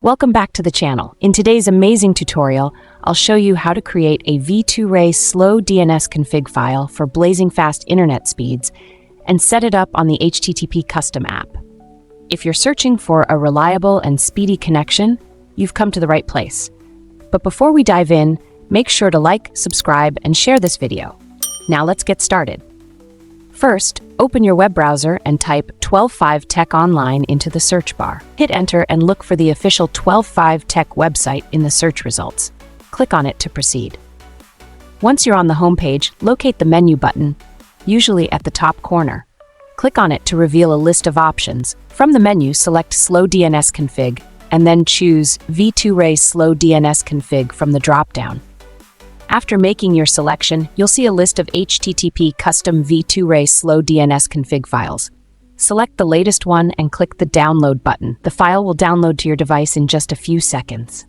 Welcome back to the channel. In today's amazing tutorial, I'll show you how to create a V2Ray slow DNS config file for blazing fast internet speeds and set it up on the HTTP custom app. If you're searching for a reliable and speedy connection, you've come to the right place. But before we dive in, make sure to like, subscribe, and share this video. Now let's get started. First, open your web browser and type 125tech online into the search bar. Hit enter and look for the official 125tech website in the search results. Click on it to proceed. Once you're on the home page, locate the menu button, usually at the top corner. Click on it to reveal a list of options. From the menu, select Slow DNS Config, and then choose V2Ray Slow DNS Config from the drop-down. After making your selection, you'll see a list of HTTP custom V2Ray slow DNS config files. Select the latest one and click the download button. The file will download to your device in just a few seconds.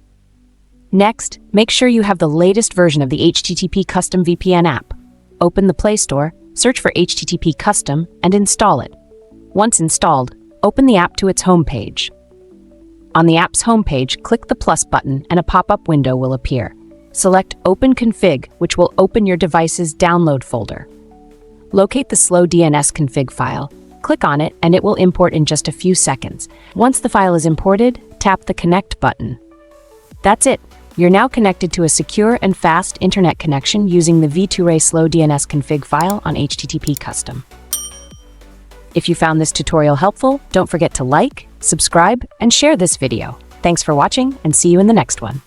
Next, make sure you have the latest version of the HTTP Custom VPN app. Open the Play Store, search for HTTP Custom, and install it. Once installed, open the app to its home page. On the app's home page, click the plus button and a pop-up window will appear. Select Open Config, which will open your device's download folder. Locate the slow DNS config file, click on it, and it will import in just a few seconds. Once the file is imported, tap the Connect button. That's it. You're now connected to a secure and fast internet connection using the V2Ray slow DNS config file on HTTP Custom. If you found this tutorial helpful, don't forget to like, subscribe, and share this video. Thanks for watching, and see you in the next one.